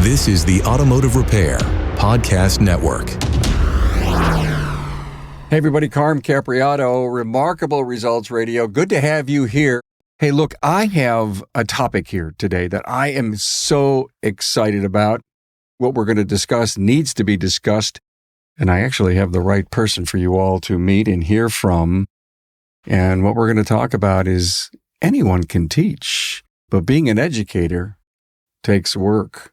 This is the Automotive Repair Podcast Network. Hey everybody, Carm Capriotto, Remarkable Results Radio. Good to have you here. Hey, look, I have a topic here today that I am so excited about. What we're going to discuss needs to be discussed, and I actually have the right person for you all to meet and hear from. And what we're going to talk about is anyone can teach, but being an educator takes work.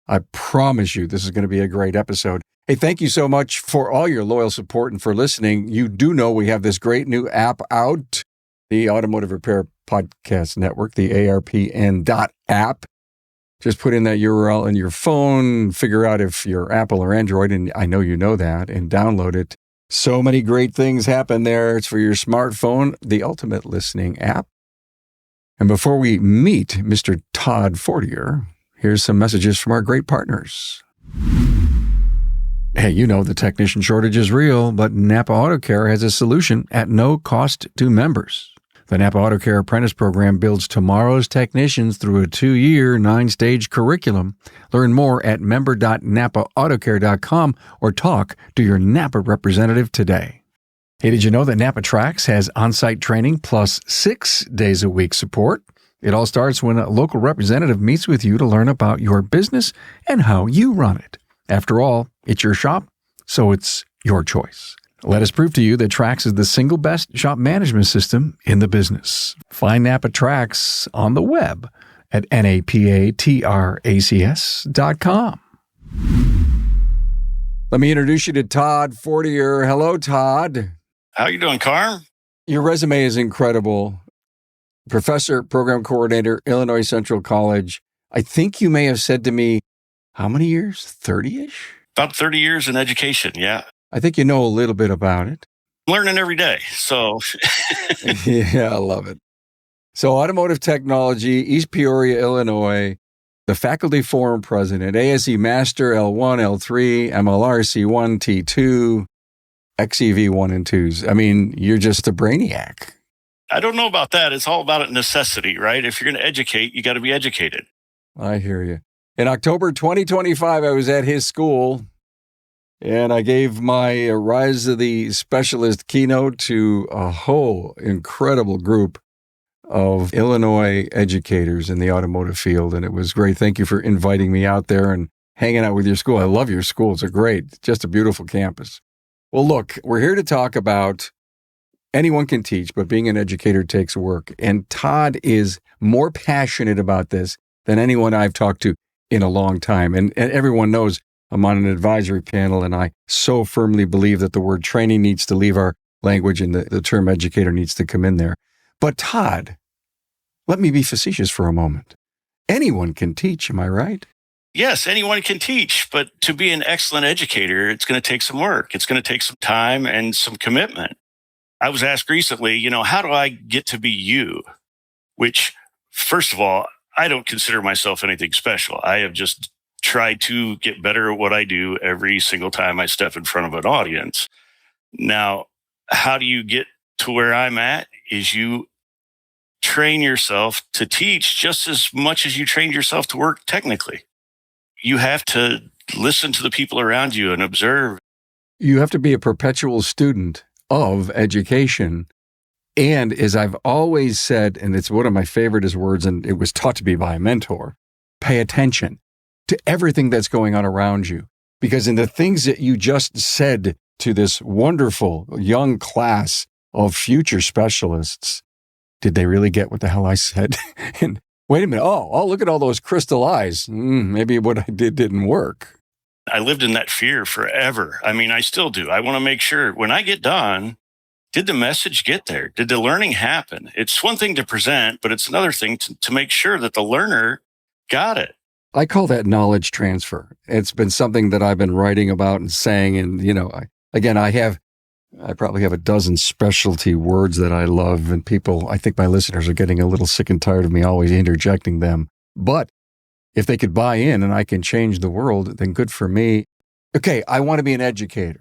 I promise you this is going to be a great episode. Hey, thank you so much for all your loyal support and for listening. You do know we have this great new app out, the Automotive Repair Podcast Network, the ARPN.app. Just put in that URL in your phone, figure out if you're Apple or Android, and I know you know that, and download it. So many great things happen there. It's for your smartphone, the ultimate listening app. And before we meet Mr. Todd Fortier, here's some messages from our great partners. Hey, you know the technician shortage is real, but NAPA Auto Care has a solution at no cost to members. The NAPA Auto Care Apprentice Program builds tomorrow's technicians through a 2-year, 9-stage curriculum. Learn more at member.napaautocare.com or talk to your NAPA representative today. Hey, did you know that NAPA Tracks has on-site training plus 6 days a week support? It all starts when a local representative meets with you to learn about your business and how you run it. After all, it's your shop, so it's your choice. Let us prove to you that Trax is the single best shop management system in the business. Find NAPA Trax on the web at napatracs.com. Let me introduce you to Todd Fortier. Hello, Todd. How you doing, Carm? Your resume is incredible. Professor, program coordinator, Illinois Central College. I think you may have said to me, how many years? 30-ish? About 30 years in education, yeah. I think you know a little bit about it. Learning every day, so. Yeah, I love it. So automotive technology, East Peoria, Illinois, the faculty forum president, ASE Master L1, L3, MLR C1, T2, XEV 1 and 2s. I mean, you're just a brainiac. I don't know about that. It's all about necessity, right? If you're going to educate, you got to be educated. I hear you. In October 2025, I was at his school, and I gave my Rise of the Specialist keynote to a whole incredible group of Illinois educators in the automotive field, and it was great. Thank you for inviting me out there and hanging out with your school. I love your school. It's just a beautiful campus. Well, look, we're here to talk about anyone can teach, but being an educator takes work. And Todd is more passionate about this than anyone I've talked to in a long time. And everyone knows I'm on an advisory panel, and I so firmly believe that the word training needs to leave our language and the term educator needs to come in there. But Todd, let me be facetious for a moment. Anyone can teach, am I right? Yes, anyone can teach, but to be an excellent educator, it's going to take some work. It's going to take some time and some commitment. I was asked recently, how do I get to be you? Which, first of all, I don't consider myself anything special. I have just tried to get better at what I do every single time I step in front of an audience. Now, how do you get to where I'm at is you train yourself to teach just as much as you trained yourself to work technically. You have to listen to the people around you and observe. You have to be a perpetual student of education. And as I've always said, and it's one of my favorite words, and it was taught to me by a mentor, pay attention to everything that's going on around you. Because in the things that you just said to this wonderful young class of future specialists, did they really get what the hell I said? And wait a minute, oh, look at all those crystal eyes. Maybe what I did didn't work. I lived in that fear forever. I mean, I still do. I want to make sure when I get done, did the message get there? Did the learning happen? It's one thing to present, but it's another thing to make sure that the learner got it. I call that knowledge transfer. It's been something that I've been writing about and saying. And, I probably have a dozen specialty words that I love. And I think my listeners are getting a little sick and tired of me always interjecting them. But if they could buy in and I can change the world, then good for me. Okay, I want to be an educator.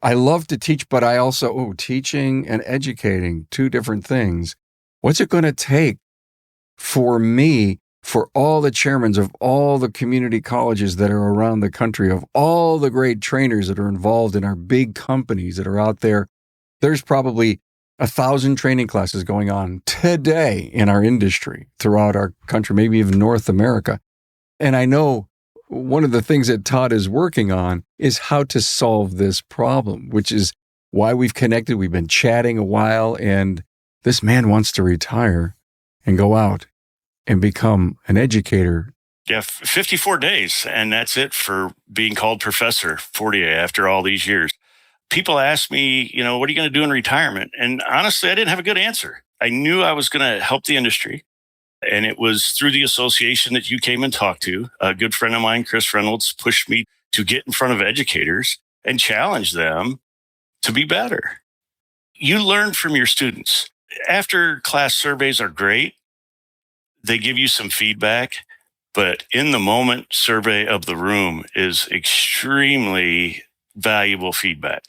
I love to teach, but I also, teaching and educating, two different things. What's it going to take for me for all the chairmen of all the community colleges that are around the country, of all the great trainers that are involved in our big companies that are out there. There's probably 1,000 training classes going on today in our industry throughout our country, maybe even North America. And I know one of the things that Todd is working on is how to solve this problem, which is why we've connected. We've been chatting a while, and this man wants to retire and go out and become an educator. Yeah, 54 days, and that's it for being called Professor Fortier after all these years. People ask me, what are you going to do in retirement? And honestly, I didn't have a good answer. I knew I was going to help the industry. And it was through the association that you came and talked to. A good friend of mine, Chris Reynolds, pushed me to get in front of educators and challenge them to be better. You learn from your students. After class surveys are great. They give you some feedback, but in the moment survey of the room is extremely valuable feedback.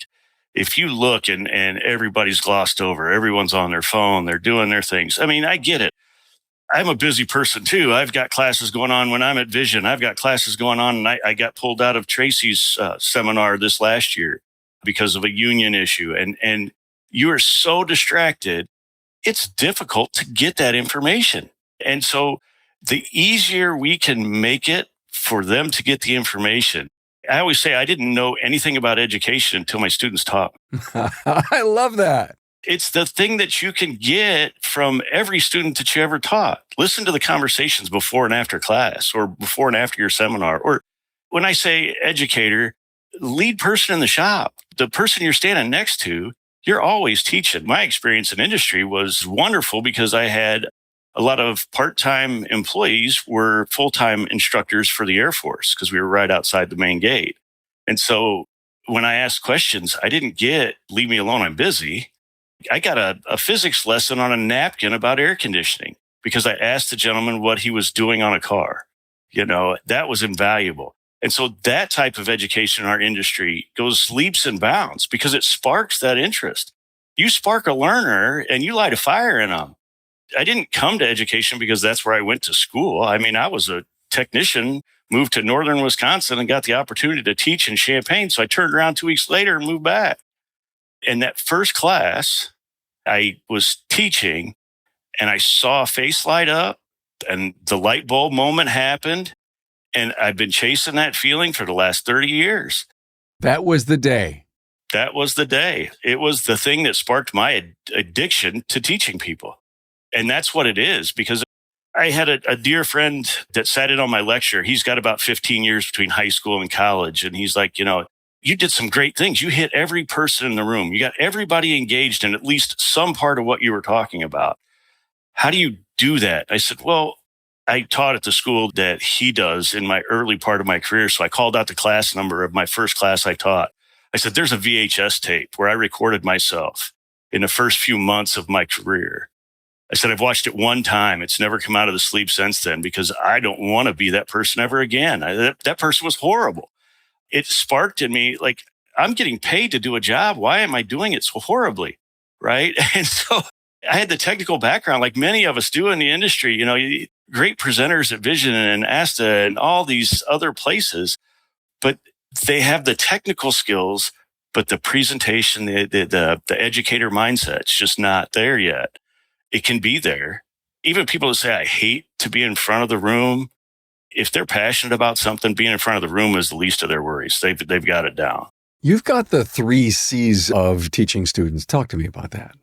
If you look and everybody's glossed over, everyone's on their phone, they're doing their things. I mean, I get it. I'm a busy person too. I've got classes going on when I'm at Vision. I've got classes going on, and I got pulled out of Tracy's seminar this last year because of a union issue. And you are so distracted, it's difficult to get that information. And so the easier we can make it for them to get the information. I always say I didn't know anything about education until my students taught me. I love that. It's the thing that you can get from every student that you ever taught. Listen to the conversations before and after class, or before and after your seminar. Or when I say educator, lead person in the shop, the person you're standing next to, you're always teaching. My experience in industry was wonderful because I had a lot of part-time employees were full-time instructors for the Air Force because we were right outside the main gate. And so when I asked questions, I didn't get, leave me alone, I'm busy. I got a physics lesson on a napkin about air conditioning because I asked the gentleman what he was doing on a car. That was invaluable. And so that type of education in our industry goes leaps and bounds because it sparks that interest. You spark a learner and you light a fire in them. I didn't come to education because that's where I went to school. I mean, I was a technician, moved to northern Wisconsin and got the opportunity to teach in Champaign. So I turned around 2 weeks later and moved back. In that first class, I was teaching and I saw a face light up and the light bulb moment happened. And I've been chasing that feeling for the last 30 years. That was the day. That was the day. It was the thing that sparked my addiction to teaching people. And that's what it is, because I had a dear friend that sat in on my lecture. He's got about 15 years between high school and college. And he's like, you did some great things. You hit every person in the room. You got everybody engaged in at least some part of what you were talking about. How do you do that? I said, well, I taught at the school that he does in my early part of my career. So I called out the class number of my first class I taught. I said, there's a VHS tape where I recorded myself in the first few months of my career. I said, I've watched it one time. It's never come out of the sleep since then because I don't want to be that person ever again. That person was horrible. It sparked in me, like, I'm getting paid to do a job. Why am I doing it so horribly? Right. And so I had the technical background like many of us do in the industry, great presenters at Vision and ASTA and all these other places, but they have the technical skills, but the presentation, the educator mindset's just not there yet. It can be there. Even people that say, I hate to be in front of the room, if they're passionate about something, being in front of the room is the least of their worries. They've got it down. You've got the 3 C's of teaching students. Talk to me about that.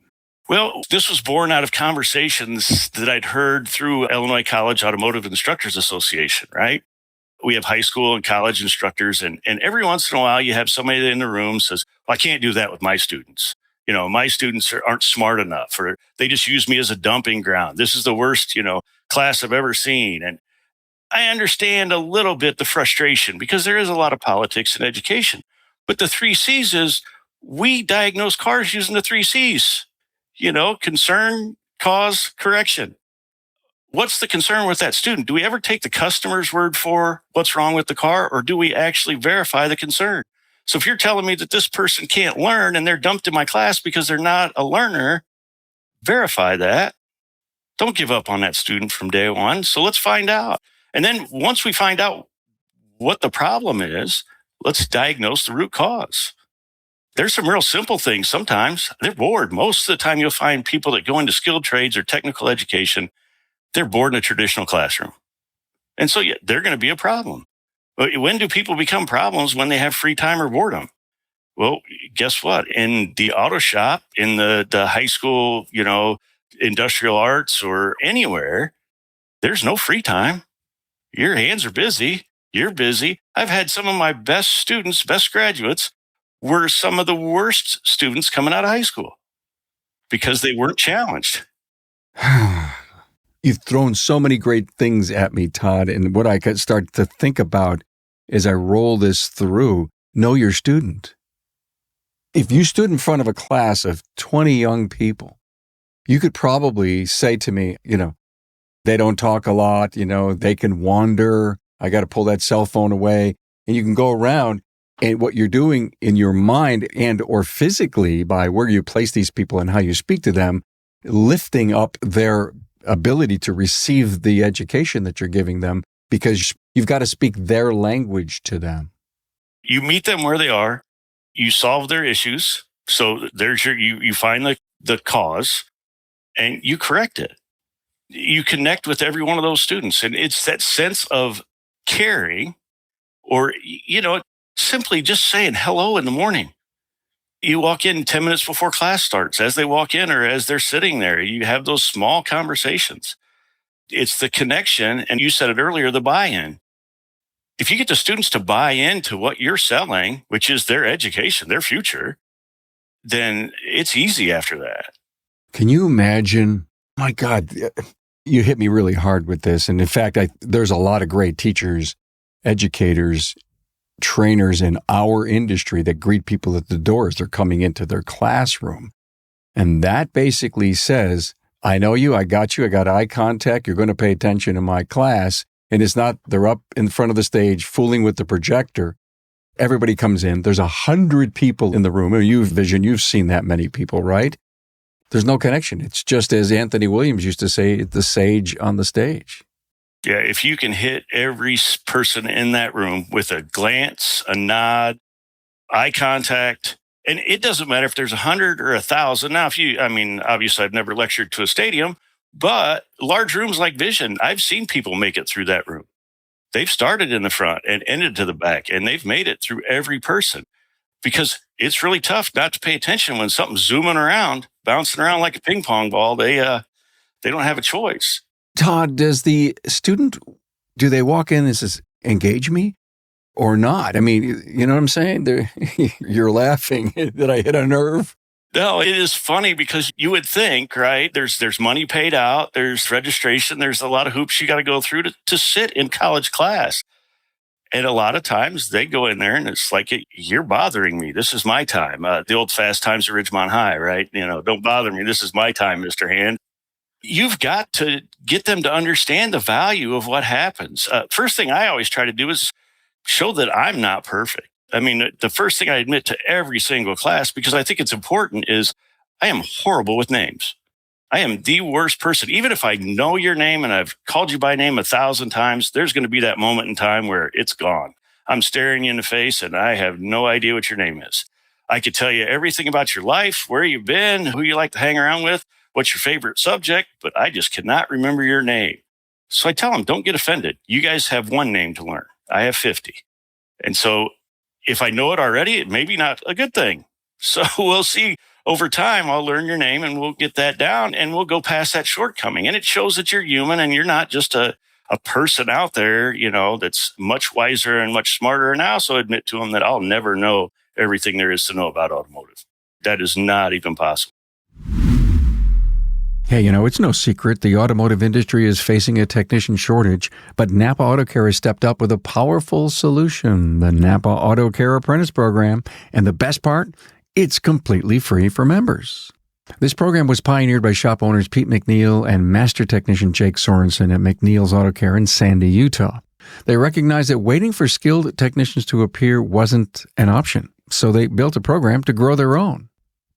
Well, this was born out of conversations that I'd heard through Illinois College Automotive Instructors Association, right? We have high school and college instructors, and every once in a while you have somebody in the room says, well, I can't do that with my students. My students aren't smart enough, or they just use me as a dumping ground. This is the worst, class I've ever seen. And I understand a little bit the frustration because there is a lot of politics in education. But the 3 C's is we diagnose cars using the 3 C's, concern, cause, correction. What's the concern with that student? Do we ever take the customer's word for what's wrong with the car, or do we actually verify the concern? So if you're telling me that this person can't learn and they're dumped in my class because they're not a learner, verify that. Don't give up on that student from day one. So let's find out. And then once we find out what the problem is, let's diagnose the root cause. There's some real simple things. Sometimes they're bored. Most of the time you'll find people that go into skilled trades or technical education, they're bored in a traditional classroom. And so yeah, they're going to be a problem. But when do people become problems? When they have free time or boredom. Well, guess what? In the auto shop, in the high school, industrial arts or anywhere, there's no free time. Your hands are busy. You're busy. I've had some of my best students, best graduates, were some of the worst students coming out of high school because they weren't challenged. You've thrown so many great things at me, Todd. And what I could start to think about as I roll this through, know your student. If you stood in front of a class of 20 young people, you could probably say to me, they don't talk a lot, they can wander. I got to pull that cell phone away. And you can go around, and what you're doing in your mind and or physically by where you place these people and how you speak to them, lifting up their ability to receive the education that you're giving them, because you've got to speak their language to them. You meet them where they are. You solve their issues. So there's you find the cause and you correct it. You connect with every one of those students. And it's that sense of caring or, simply just saying hello in the morning. You walk in 10 minutes before class starts. As they walk in or as they're sitting there, you have those small conversations. It's the connection. And you said it earlier, the buy-in. If you get the students to buy into what you're selling, which is their education, their future, then it's easy after that. Can you imagine? My God, you hit me really hard with this. And in fact, there's a lot of great teachers, educators, trainers in our industry that greet people at the door as they're coming into their classroom. And that basically says, I know you, I got you, I got eye contact, you're going to pay attention in my class. And it's not, they're up in front of the stage fooling with the projector. Everybody comes in. There's 100 people in the room. You've seen that many people, right? There's no connection. It's just as Anthony Williams used to say, the sage on the stage. Yeah, if you can hit every person in that room with a glance, a nod, eye contact, and it doesn't matter if there's 100 or 1,000. Now, obviously I've never lectured to a stadium, but large rooms like Vision, I've seen people make it through that room. They've started in the front and ended to the back, and they've made it through every person because it's really tough not to pay attention when something's zooming around, bouncing around like a ping pong ball. They don't have a choice. Todd, does the student, do they walk in and says, engage me or not? I mean, you know what I'm saying? You're laughing. Did I hit a nerve? No, it is funny because you would think, right? There's money paid out. There's registration. There's a lot of hoops you got to go through to sit in college class. And a lot of times they go in there and it's like, you're bothering me. This is my time. The old Fast Times at Ridgemont High, right? Don't bother me. This is my time, Mr. Hand. You've got to get them to understand the value of what happens. First thing I always try to do is show that I'm not perfect. I mean, the first thing I admit to every single class, because I think it's important, is I am horrible with names. I am the worst person. Even if I know your name and I've called you by name 1,000 times, there's going to be that moment in time where it's gone. I'm staring you in the face and I have no idea what your name is. I could tell you everything about your life, where you've been, who you like to hang around with, what's your favorite subject, but I just cannot remember your name. So I tell them, don't get offended. You guys have one name to learn. I have 50. And so if I know it already, it may be not a good thing. So we'll see over time. I'll learn your name and we'll get that down and we'll go past that shortcoming. And it shows that you're human and you're not just a person out there, that's much wiser and much smarter. And I also admit to them that I'll never know everything there is to know about automotive. That is not even possible. Hey, it's no secret the automotive industry is facing a technician shortage, but NAPA Auto Care has stepped up with a powerful solution, the NAPA Auto Care Apprentice Program. And the best part, it's completely free for members. This program was pioneered by shop owners Pete McNeil and master technician Jake Sorensen at McNeil's Auto Care in Sandy, Utah. They recognized that waiting for skilled technicians to appear wasn't an option, so they built a program to grow their own.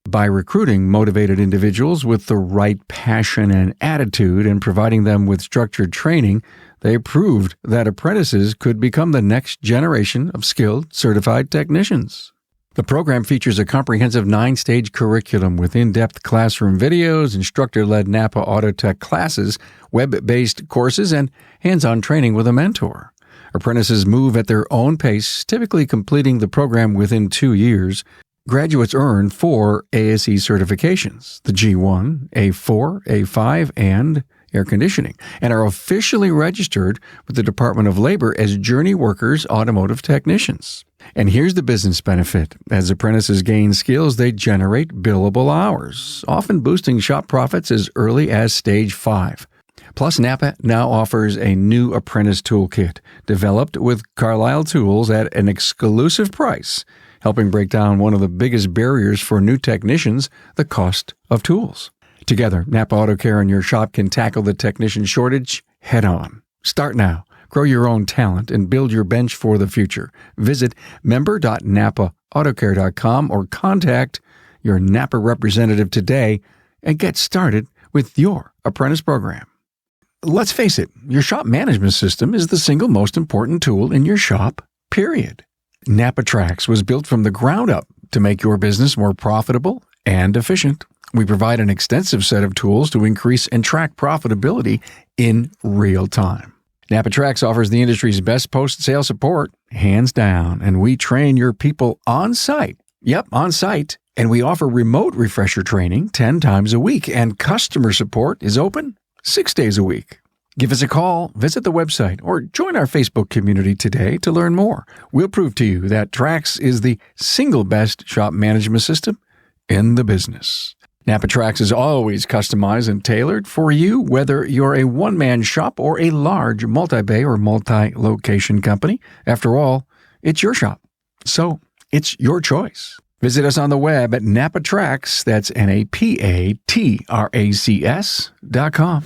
By recruiting motivated individuals with the right passion and attitude and providing them with structured training, they proved that apprentices could become the next generation of skilled, certified technicians. The program features a comprehensive 9-stage curriculum with in-depth classroom videos, instructor-led NAPA Auto Tech classes, web-based courses, and hands-on training with a mentor. Apprentices move at their own pace, typically completing the program within 2 years. Graduates earn 4 ASE certifications, the G1, A4, A5, and air conditioning, and are officially registered with the Department of Labor as Journey Workers Automotive Technicians. And here's the business benefit. As apprentices gain skills, they generate billable hours, often boosting shop profits as early as stage 5. Plus, NAPA now offers a new apprentice toolkit developed with Carlisle tools at an exclusive price, helping break down one of the biggest barriers for new technicians, the cost of tools. Together, NAPA Auto Care in your shop can tackle the technician shortage head on. Start now. Grow your own talent and build your bench for the future. Visit member.napaautocare.com or contact your NAPA representative today and get started with your apprentice program. Let's face it, your shop management system is the single most important tool in your shop, period. NAPA Trax was built from the ground up to make your business more profitable and efficient. We provide an extensive set of tools to increase and track profitability in real time. NAPA Trax offers the industry's best post-sale support, hands down, and we train your people on site. Yep, on site. And we offer remote refresher training 10 times a week, and customer support is open 6 days a week. Give us a call, visit the website, or join our Facebook community today to learn more. We'll prove to you that Trax is the single best shop management system in the business. NAPA Trax is always customized and tailored for you, whether you're a one-man shop or a large multi-bay or multi-location company. After all, it's your shop, so it's your choice. Visit us on the web at NAPATrax, that's NAPATRACS.com.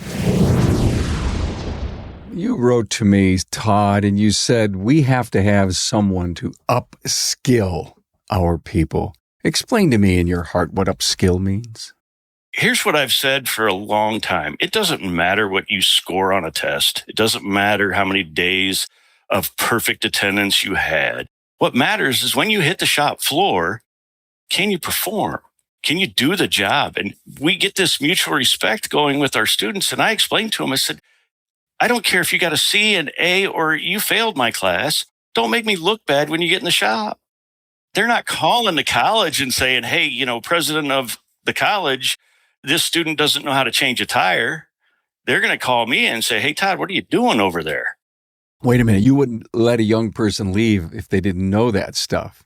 You wrote to me, Todd, and you said we have to have someone to upskill our people. Explain to me in your heart what upskill means. Here's what I've said for a long time. It doesn't matter what you score on a test. It doesn't matter how many days of perfect attendance you had. What matters is when you hit the shop floor, can you perform? Can you do the job? And we get this mutual respect going with our students. And I explained to them, I said, I don't care if you got a C, an A, or you failed my class. Don't make me look bad when you get in the shop. They're not calling the college and saying, hey, president of the college, this student doesn't know how to change a tire. They're going to call me and say, hey, Todd, what are you doing over there? Wait a minute. You wouldn't let a young person leave if they didn't know that stuff.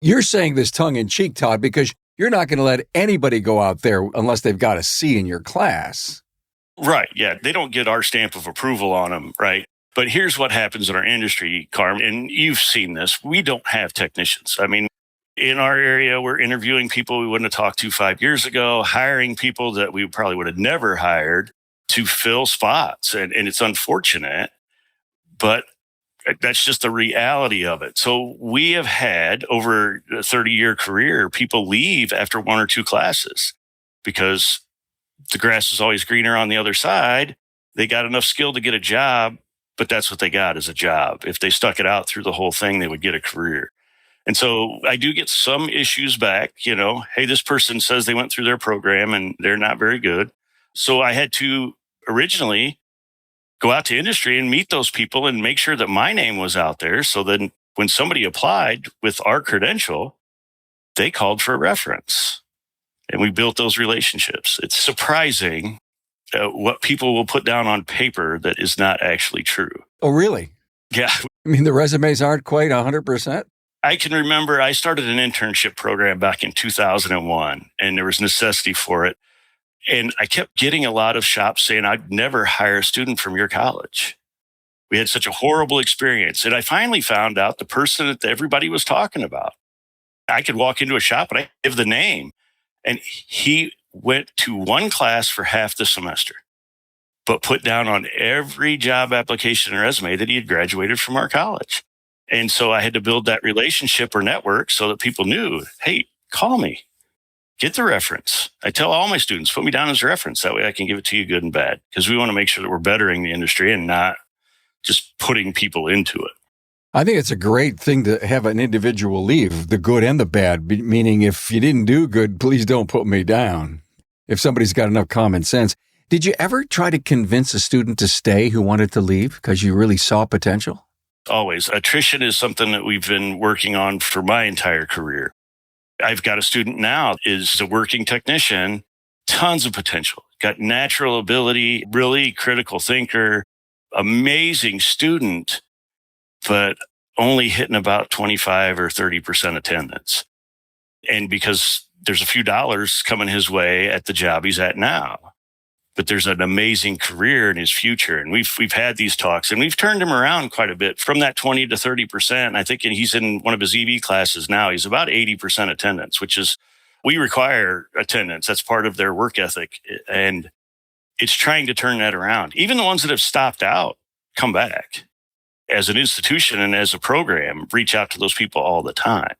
You're saying this tongue in cheek, Todd, because you're not going to let anybody go out there unless they've got a C in your class. Right. Yeah. They don't get our stamp of approval on them. Right. But here's what happens in our industry, Carm, and you've seen this. We don't have technicians. I mean, in our area, we're interviewing people we wouldn't have talked to 5 years ago, hiring people that we probably would have never hired to fill spots. And it's unfortunate, but that's just the reality of it. So we have had over a 30-year career, people leave after 1 or 2 classes because the grass is always greener on the other side. They got enough skill to get a job, but that's what they got is a job. If they stuck it out through the whole thing, they would get a career. And so I do get some issues back, hey, this person says they went through their program and they're not very good. So I had to originally go out to industry and meet those people and make sure that my name was out there. So then when somebody applied with our credential, they called for a reference and we built those relationships. It's surprising what people will put down on paper that is not actually true. Oh, really? Yeah. I mean, the resumes aren't quite 100%? I can remember I started an internship program back in 2001 and there was necessity for it. And I kept getting a lot of shops saying, I'd never hire a student from your college. We had such a horrible experience. And I finally found out the person that everybody was talking about. I could walk into a shop and I give the name. And he went to 1 class for half the semester, but put down on every job application and resume that he had graduated from our college. And so I had to build that relationship or network so that people knew, hey, call me. Get the reference. I tell all my students, put me down as a reference. That way I can give it to you good and bad, because we want to make sure that we're bettering the industry and not just putting people into it. I think it's a great thing to have an individual leave, the good and the bad, meaning if you didn't do good, please don't put me down. If somebody's got enough common sense. Did you ever try to convince a student to stay who wanted to leave because you really saw potential? Always. Attrition is something that we've been working on for my entire career. I've got a student now is a working technician, tons of potential, got natural ability, really critical thinker, amazing student, but only hitting about 25 or 30% attendance. And because there's a few dollars coming his way at the job he's at now, but there's an amazing career in his future. And we've had these talks and we've turned him around quite a bit from that 20 to 30%. I think he's in one of his EV classes now. He's about 80% attendance, which is, we require attendance. That's part of their work ethic. And it's trying to turn that around. Even the ones that have stopped out come back. As an institution and as a program, reach out to those people all the time.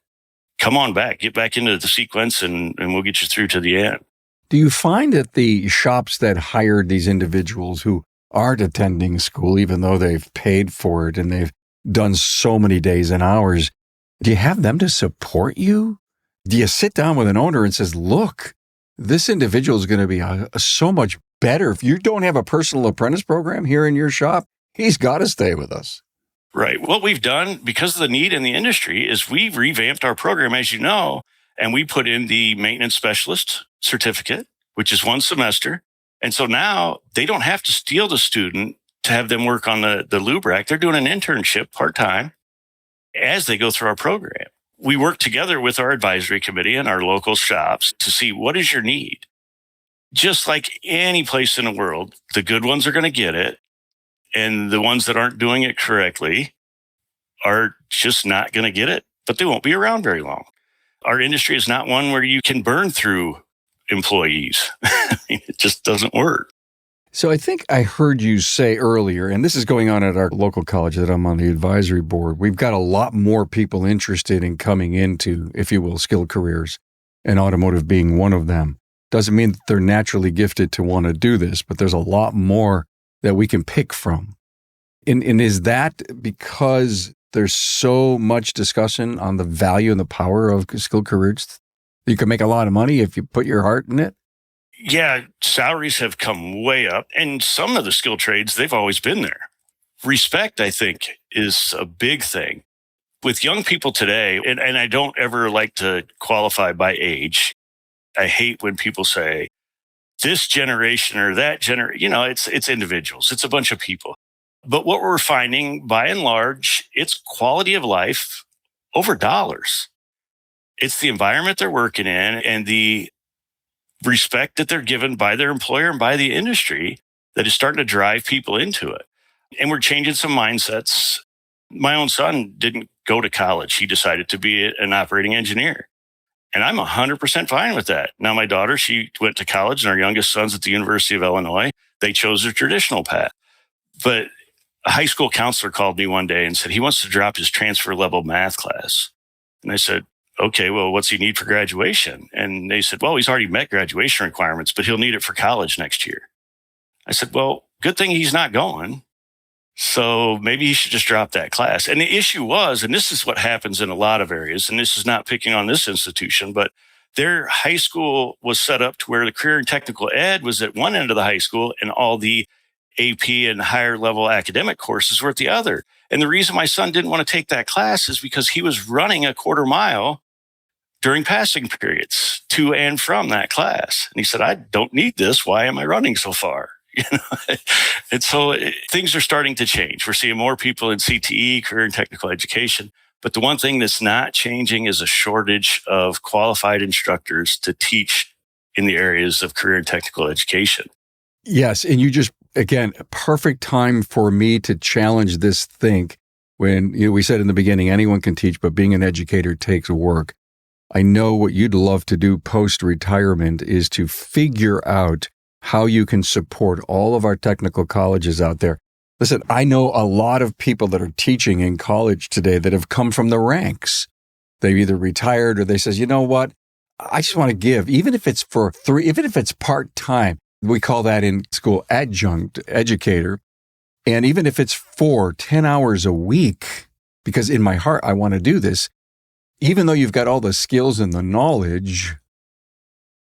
Come on back, get back into the sequence and we'll get you through to the end. Do you find that the shops that hired these individuals who aren't attending school, even though they've paid for it and they've done so many days and hours, do you have them to support you? Do you sit down with an owner and says, look, this individual is going to be so much better. If you don't have a personal apprentice program here in your shop, he's got to stay with us. Right. What we've done, because of the need in the industry, is we've revamped our program, as you know, and we put in the maintenance specialist certificate, which is 1 semester. And so now they don't have to steal the student to have them work on the lube rack. They're doing an internship part-time as they go through our program. We work together with our advisory committee and our local shops to see what is your need. Just like any place in the world, the good ones are going to get it. And the ones that aren't doing it correctly are just not going to get it, but they won't be around very long. Our industry is not one where you can burn through employees. It just doesn't work. So I think I heard you say earlier, and this is going on at our local college that I'm on the advisory board, we've got a lot more people interested in coming into, if you will, skilled careers, and automotive being one of them. Doesn't mean that they're naturally gifted to want to do this, but there's a lot more that we can pick from. And is that because there's so much discussion on the value and the power of skilled careers? You can make a lot of money if you put your heart in it? Yeah, salaries have come way up. And some of the skilled trades, they've always been there. Respect, I think, is a big thing. With young people today, and I don't ever like to qualify by age. I hate when people say, this generation or that generation, it's individuals. It's a bunch of people. But what we're finding, by and large, it's quality of life over dollars. It's the environment they're working in and the respect that they're given by their employer and by the industry that is starting to drive people into it. And we're changing some mindsets. My own son didn't go to college. He decided to be an operating engineer. And I'm 100% fine with that. Now, my daughter, she went to college, and our youngest son's at the University of Illinois. They chose a traditional path. But a high school counselor called me one day and said he wants to drop his transfer level math class. And I said, okay, well, what's he need for graduation? And they said, well, he's already met graduation requirements, but he'll need it for college next year. I said, well, good thing he's not going. So maybe he should just drop that class. And the issue was, and this is what happens in a lot of areas, and this is not picking on this institution, but their high school was set up to where the career and technical ed was at one end of the high school and all the AP and higher level academic courses were at the other. And the reason my son didn't want to take that class is because he was running a quarter mile during passing periods to and from that class. And he said, I don't need this. Why am I running so far? And so things are starting to change. We're seeing more people in CTE, career and technical education. But the one thing that's not changing is a shortage of qualified instructors to teach in the areas of career and technical education. Yes. And you just, again, a perfect time for me to challenge this think when we said in the beginning, anyone can teach, but being an educator takes work. I know what you'd love to do post-retirement is to figure out how you can support all of our technical colleges out there. Listen, I know a lot of people that are teaching in college today that have come from the ranks. They've either retired or they says, you know what? I just want to give, even if it's even if it's part-time, we call that in school adjunct educator. And even if it's 10 hours a week, because in my heart, I want to do this, even though you've got all the skills and the knowledge,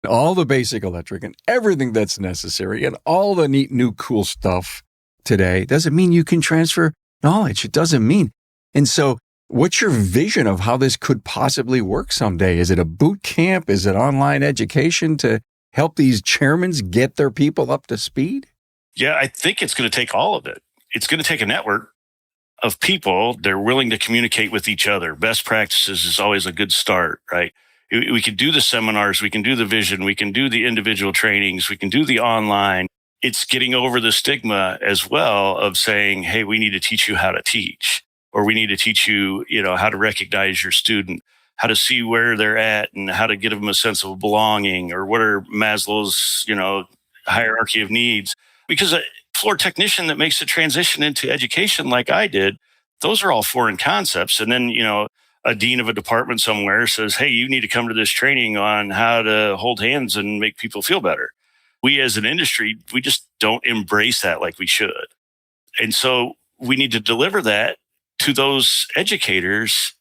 all the basic electric and everything that's necessary and all the neat, new, cool stuff today, doesn't mean you can transfer knowledge. It doesn't mean. And so what's your vision of how this could possibly work someday? Is it a boot camp? Is it online education to help these chairmen get their people up to speed? Yeah, I think it's going to take all of it. It's going to take a network of people. They're willing to communicate with each other. Best practices is always a good start, right? We can do the seminars, we can do the vision, we can do the individual trainings, we can do the online. It's getting over the stigma as well of saying, hey, we need to teach you how to teach, or we need to teach you, how to recognize your student, how to see where they're at and how to give them a sense of belonging, or what are Maslow's, hierarchy of needs. Because a floor technician that makes a transition into education like I did, those are all foreign concepts. And then, a dean of a department somewhere says, hey, you need to come to this training on how to hold hands and make people feel better. We as an industry, we just don't embrace that like we should. And so we need to deliver that to those educators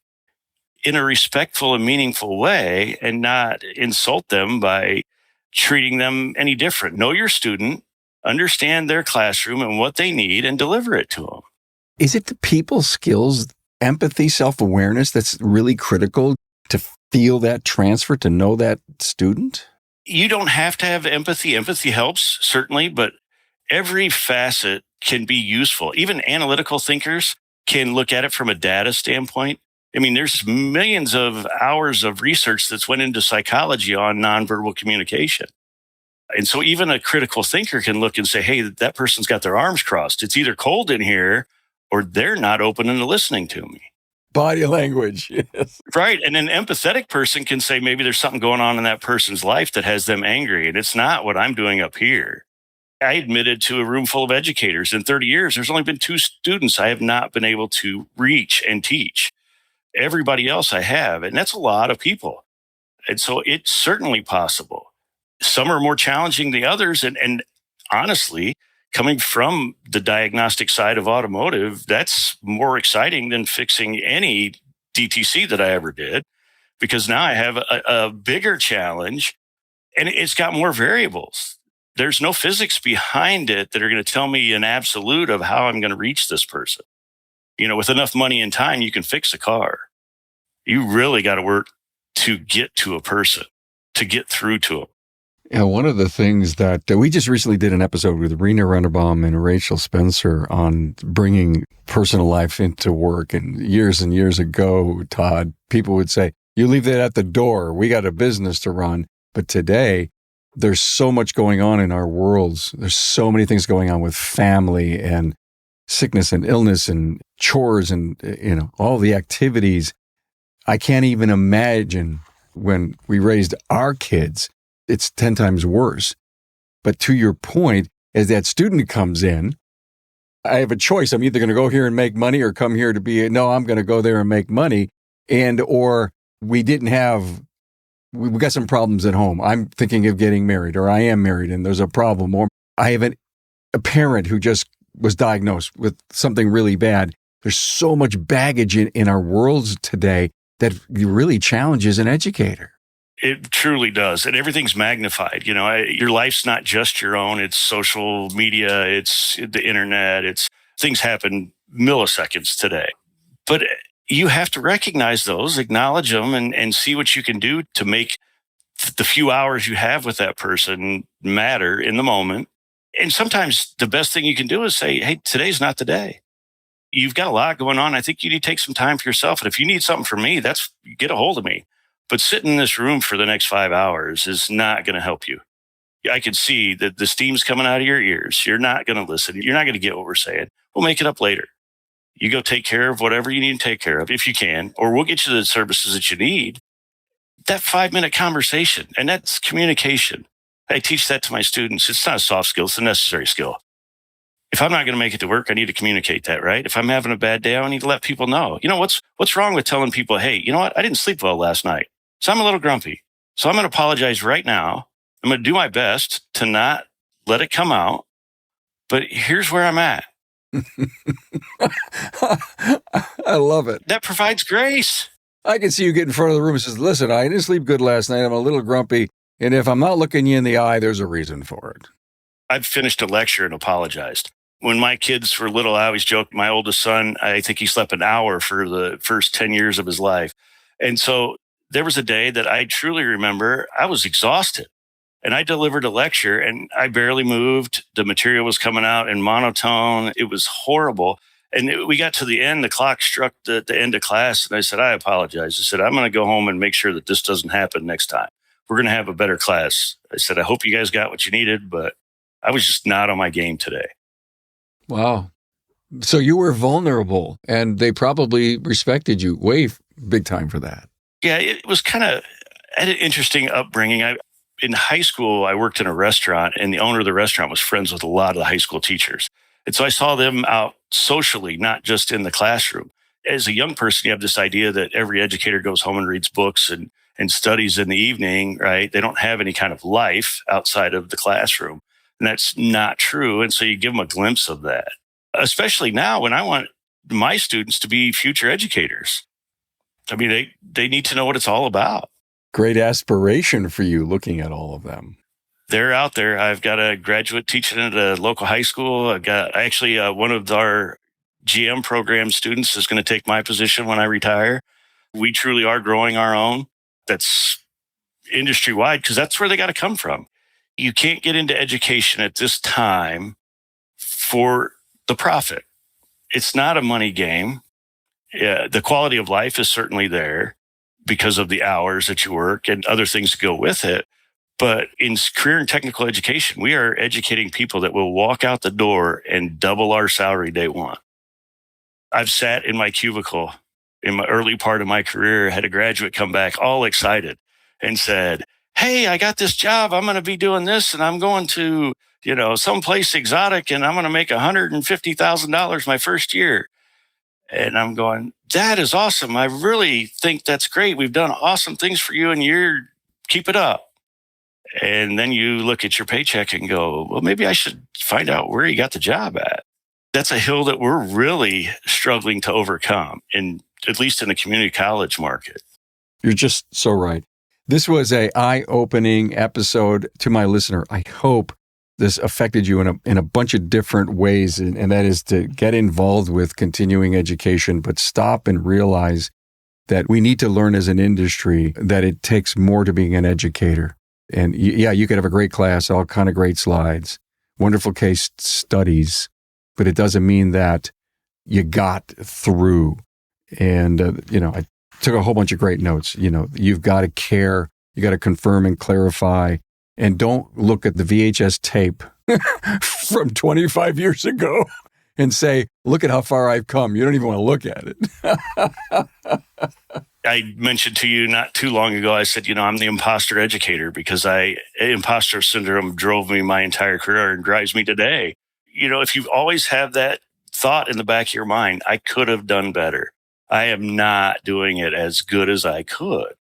in a respectful and meaningful way and not insult them by treating them any different. Know your student, understand their classroom and what they need, and deliver it to them. Is it the people skills, empathy, self-awareness that's really critical to feel that transfer, to know that student? You don't have to have empathy. Empathy helps, certainly, but every facet can be useful. Even analytical thinkers can look at it from a data standpoint. I mean, there's millions of hours of research that's went into psychology on nonverbal communication. And so even a critical thinker can look and say, hey, that person's got their arms crossed. It's either cold in here or they're not open and listening to me. Body language, yes. Right. And an empathetic person can say maybe there's something going on in that person's life that has them angry, and it's not what I'm doing up here. I admitted to a room full of educators. In 30 years, there's only been 2 students I have not been able to reach and teach. Everybody else I have, and that's a lot of people. And so it's certainly possible. Some are more challenging than others. And honestly, coming from the diagnostic side of automotive, that's more exciting than fixing any DTC that I ever did, because now I have a bigger challenge and it's got more variables. There's no physics behind it that are going to tell me an absolute of how I'm going to reach this person. With enough money and time, you can fix a car. You really got to work to get to a person, to get through to them. Yeah, one of the things that we just recently did an episode with Rena Rennerbaum and Rachel Spencer on bringing personal life into work. And years ago, Todd, people would say, you leave that at the door. We got a business to run. But today, there's so much going on in our worlds. There's so many things going on with family and sickness and illness and chores and, all the activities. I can't even imagine when we raised our kids. It's 10 times worse. But to your point, as that student comes in, I have a choice. I'm either going to go here and make money or come here to I'm going to go there and make money. Or we've got some problems at home. I'm thinking of getting married, or I am married and there's a problem. Or I have a parent who just was diagnosed with something really bad. There's so much baggage in our worlds today that really challenges an educator. It truly does. And everything's magnified. Your life's not just your own. It's social media. It's the internet. Things happen milliseconds today. But you have to recognize those, acknowledge them, and see what you can do to make the few hours you have with that person matter in the moment. And sometimes the best thing you can do is say, hey, today's not the day. You've got a lot going on. I think you need to take some time for yourself. And if you need something from me, get a hold of me. But sitting in this room for the next 5 hours is not going to help you. I can see that the steam's coming out of your ears. You're not going to listen. You're not going to get what we're saying. We'll make it up later. You go take care of whatever you need to take care of, if you can, or we'll get you the services that you need. That 5-minute conversation, and that's communication. I teach that to my students. It's not a soft skill. It's a necessary skill. If I'm not going to make it to work, I need to communicate that, right? If I'm having a bad day, I need to let people know. What's wrong with telling people, hey, you know what? I didn't sleep well last night, so I'm a little grumpy. So I'm going to apologize right now. I'm going to do my best to not let it come out. But here's where I'm at. I love it. That provides grace. I can see you get in front of the room and says, listen, I didn't sleep good last night. I'm a little grumpy. And if I'm not looking you in the eye, there's a reason for it. I've finished a lecture and apologized. When my kids were little, I always joked, my oldest son, I think he slept an hour for the first 10 years of his life. And so there was a day that I truly remember I was exhausted. And I delivered a lecture and I barely moved. The material was coming out in monotone. It was horrible. And we got to the end, the clock struck the end of class. And I said, I apologize. I said, I'm going to go home and make sure that this doesn't happen next time. We're going to have a better class. I said, I hope you guys got what you needed, but I was just not on my game today. Wow. So you were vulnerable and they probably respected you way big time for that. Yeah, it was kind of an interesting upbringing. In high school, I worked in a restaurant and the owner of the restaurant was friends with a lot of the high school teachers. And so I saw them out socially, not just in the classroom. As a young person, you have this idea that every educator goes home and reads books and studies in the evening, right? They don't have any kind of life outside of the classroom. And that's not true. And so you give them a glimpse of that, especially now when I want my students to be future educators. I mean, they need to know what it's all about. Great aspiration for you looking at all of them. They're out there. I've got a graduate teaching at a local high school. I've got actually one of our GM program students is going to take my position when I retire. We truly are growing our own. That's industry wide because that's where they got to come from. You can't get into education at this time for the profit. It's not a money game. Yeah, the quality of life is certainly there because of the hours that you work and other things that go with it. But in career and technical education, we are educating people that will walk out the door and double our salary day one. I've sat in my cubicle in my early part of my career, had a graduate come back all excited and said, hey, I got this job. I'm going to be doing this and I'm going to, someplace exotic and I'm going to make $150,000 my first year. And I'm going, that is awesome. I really think that's great. We've done awesome things for you and keep it up. And then you look at your paycheck and go, well, maybe I should find out where you got the job at. That's a hill that we're really struggling to overcome, at least in the community college market. You're just so right. This was an eye-opening episode to my listener. I hope this affected you in a bunch of different ways, and that is to get involved with continuing education, but stop and realize that we need to learn as an industry that it takes more to being an educator. And yeah, you could have a great class, all kind of great slides, wonderful case studies, but it doesn't mean that you got through. And, I took a whole bunch of great notes. You've got to care, you got to confirm and clarify, and don't look at the VHS tape from 25 years ago and say, look at how far I've come. You don't even want to look at it. I mentioned to you not too long ago, I said, I'm the imposter educator because imposter syndrome drove me my entire career and drives me today. If you've always had that thought in the back of your mind, I could have done better. I am not doing it as good as I could.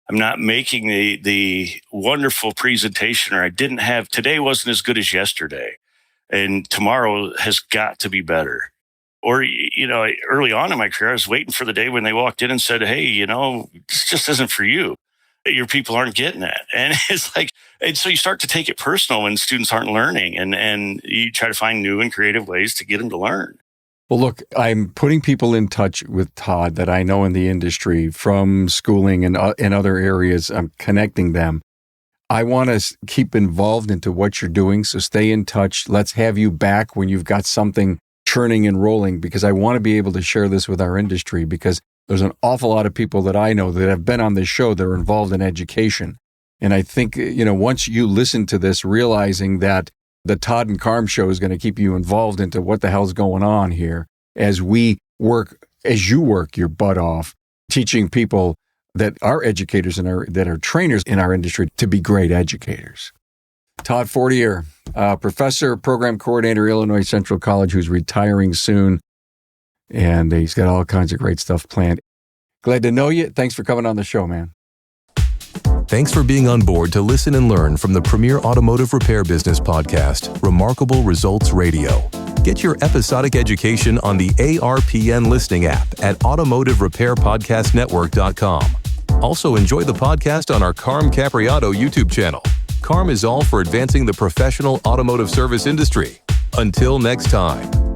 I'm not making the wonderful presentation, or today wasn't as good as yesterday. And tomorrow has got to be better. Or, early on in my career, I was waiting for the day when they walked in and said, hey, this just isn't for you. Your people aren't getting it. And it's like, and so you start to take it personal when students aren't learning and you try to find new and creative ways to get them to learn. Well, look, I'm putting people in touch with Todd that I know in the industry from schooling and in other areas. I'm connecting them. I want to keep involved into what you're doing. So stay in touch. Let's have you back when you've got something churning and rolling, because I want to be able to share this with our industry, because there's an awful lot of people that I know that have been on this show that are involved in education. And I think, once you listen to this, realizing that the Todd and Carm show is going to keep you involved into what the hell's going on here as you work your butt off, teaching people that are educators and that are trainers in our industry to be great educators. Todd Fortier, professor, program coordinator, Illinois Central College, who's retiring soon. And he's got all kinds of great stuff planned. Glad to know you. Thanks for coming on the show, man. Thanks for being on board to listen and learn from the premier automotive repair business podcast, Remarkable Results Radio. Get your episodic education on the ARPN listening app at automotiverepairpodcastnetwork.com. Also enjoy the podcast on our Carm Capriotto YouTube channel. Carm is all for advancing the professional automotive service industry. Until next time.